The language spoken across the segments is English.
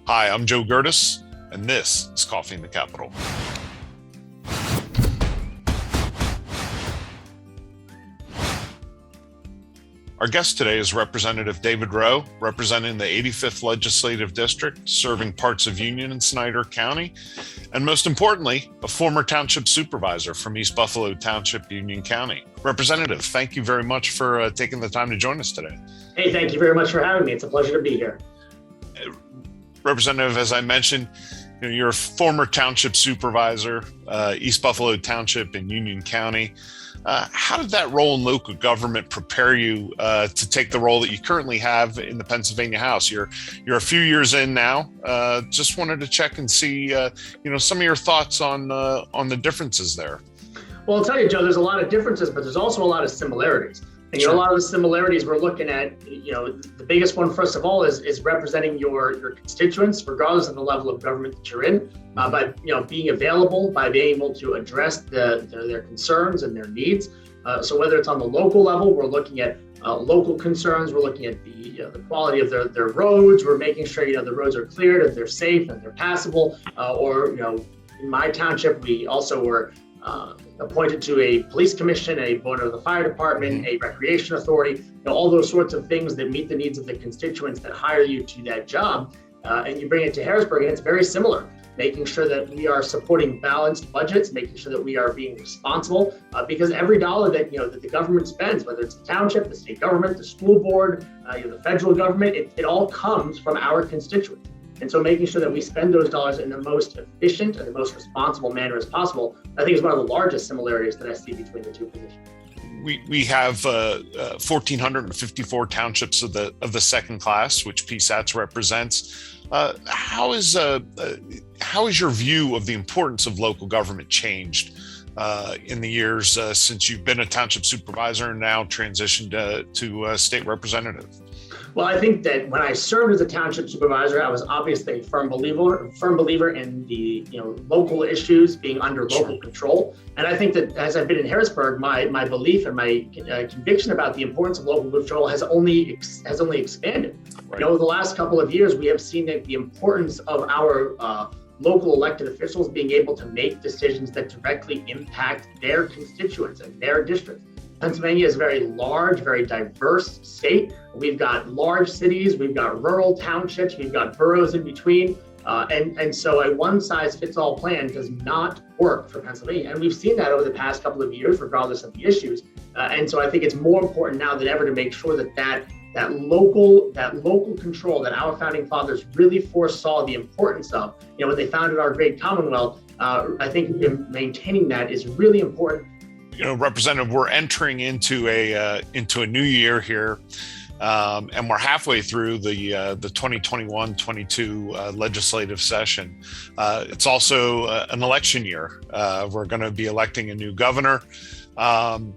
Hi, I'm Joe Gerdes, and this is Coffee in the Capitol. Our guest today is Representative David Rowe, representing the 85th Legislative District, serving parts of Union and Snyder County, and most importantly, a former township supervisor from East Buffalo Township, Union County. Representative, thank you very much for taking the time to join us today. Hey, thank you very much for having me. It's a pleasure to be here. Representative, as I mentioned, you're a former township supervisor, East Buffalo Township in Union County. How did that role in local government prepare you to take the role that you currently have in the Pennsylvania House? You're a few years in now. Just wanted to check and see, some of your thoughts on the differences there. Well, I'll tell you, Joe, there's a lot of differences, but there's also a lot of similarities. And a lot of the similarities we're looking at, the biggest one, first of all, is representing your constituents, regardless of the level of government that you're in, by being available, by being able to address their concerns and their needs. So whether it's on the local level, we're looking at local concerns, we're looking at the quality of their roads, we're making sure the roads are cleared, that they're safe, and they're passable. In my township, we also were appointed to a police commission, a board of the fire department, a recreation authority, all those sorts of things that meet the needs of the constituents that hire you to that job. And you bring it to Harrisburg, and it's very similar, making sure that we are supporting balanced budgets, making sure that we are being responsible, because every dollar that that the government spends, whether it's the township, the state government, the school board, the federal government, it all comes from our constituents. And so making sure that we spend those dollars in the most efficient and the most responsible manner as possible, I think is one of the largest similarities that I see between the two positions. We have 1,454 townships of the second class, which PSATS represents. How is your view of the importance of local government changed in the years since you've been a township supervisor and now transitioned to a state representative? Well, I think that when I served as a township supervisor, I was obviously a firm believer in the local issues being under local control. And I think that as I've been in Harrisburg, my belief and my conviction about the importance of local control has only expanded. Right. Over the last couple of years, we have seen that the importance of our local elected officials being able to make decisions that directly impact their constituents and their districts. Pennsylvania is a very large, very diverse state. We've got large cities, we've got rural townships, we've got boroughs in between. And so a one-size-fits-all plan does not work for Pennsylvania. And we've seen that over the past couple of years, regardless of the issues. And so I think it's more important now than ever to make sure that local control that our founding fathers really foresaw the importance of, when they founded our great Commonwealth. I think maintaining that is really important. Representative, we're entering into a new year here, and we're halfway through the 2021-22 legislative session. It's also an election year. We're going to be electing a new governor, and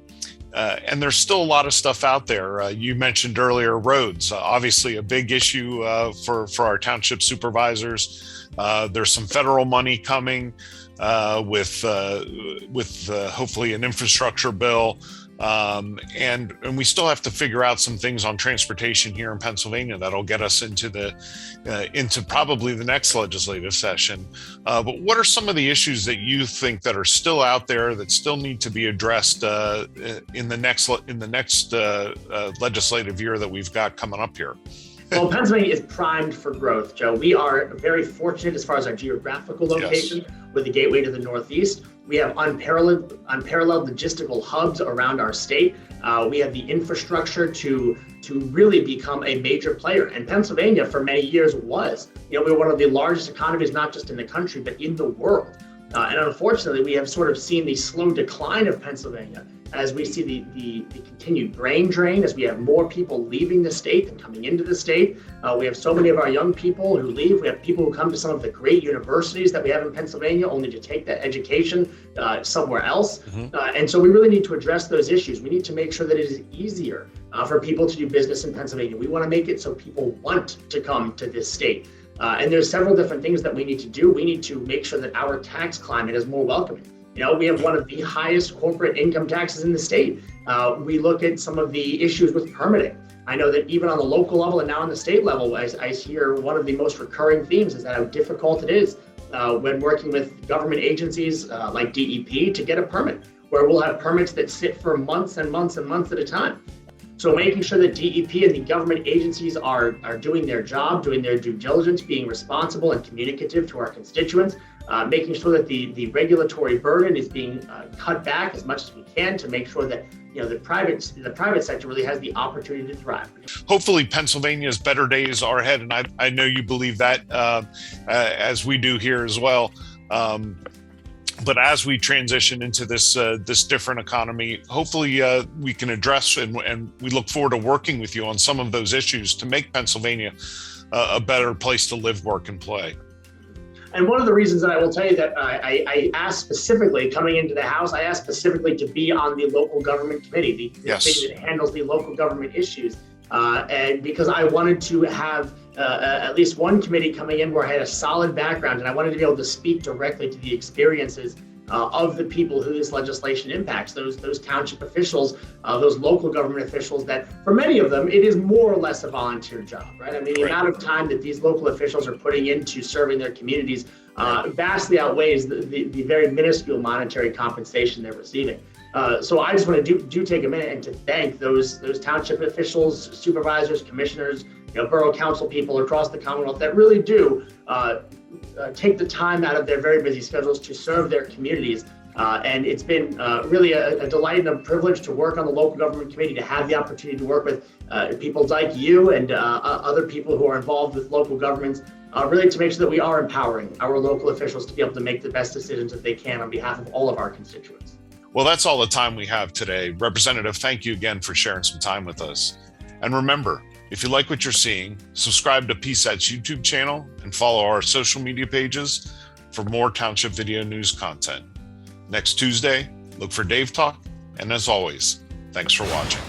there's still a lot of stuff out there. You mentioned earlier roads, obviously a big issue for our township supervisors. There's some federal money coming. With hopefully an infrastructure bill, and we still have to figure out some things on transportation here in Pennsylvania that'll get us into probably the next legislative session. But what are some of the issues that you think that are still out there that still need to be addressed in the next legislative year that we've got coming up here? Well, Pennsylvania is primed for growth, Joe. We are very fortunate as far as our geographical location. Yes. With the gateway to the Northeast. We have unparalleled logistical hubs around our state. We have the infrastructure to really become a major player. And Pennsylvania for many years was. We're one of the largest economies, not just in the country, but in the world. And unfortunately, we have sort of seen the slow decline of Pennsylvania as we see the continued brain drain, as we have more people leaving the state than coming into the state. We have so many of our young people who leave. We have people who come to some of the great universities that we have in Pennsylvania only to take that education somewhere else. And so we really need to address those issues. We need to make sure that it is easier for people to do business in Pennsylvania. We want to make it so people want to come to this state. And there's several different things that we need to do. We need to make sure that our tax climate is more welcoming. We have one of the highest corporate income taxes in the state. We look at some of the issues with permitting. I know that even on the local level and now on the state level, I hear one of the most recurring themes is that how difficult it is when working with government agencies like DEP to get a permit, where we'll have permits that sit for months and months and months at a time. So making sure that DEP and the government agencies are doing their job, doing their due diligence, being responsible and communicative to our constituents, making sure that the regulatory burden is being cut back as much as we can to make sure that the private sector really has the opportunity to thrive. Hopefully Pennsylvania's better days are ahead, and I know you believe that as we do here as well. But as we transition into this different economy, hopefully we can address and we look forward to working with you on some of those issues to make Pennsylvania a better place to live, work, and play. And one of the reasons that I will tell you that I asked specifically coming into the House, I asked specifically to be on the local government committee, the committee that handles the local government issues. And because I wanted to have at least one committee coming in where I had a solid background, and I wanted to be able to speak directly to the experiences of the people who this legislation impacts, those township officials, those local government officials that for many of them, it is more or less a volunteer job, right? I mean, the amount of time that these local officials are putting into serving their communities vastly outweighs the very minuscule monetary compensation they're receiving. So I just want to do take a minute and to thank those township officials, supervisors, commissioners, borough council people across the Commonwealth that really do take the time out of their very busy schedules to serve their communities. And it's been really a delight and a privilege to work on the local government committee, to have the opportunity to work with people like you and other people who are involved with local governments, really to make sure that we are empowering our local officials to be able to make the best decisions that they can on behalf of all of our constituents. Well, that's all the time we have today. Representative, thank you again for sharing some time with us. And remember, if you like what you're seeing, subscribe to PSATS YouTube channel and follow our social media pages for more Township Video News content. Next Tuesday, look for Dave Talk. And as always, thanks for watching.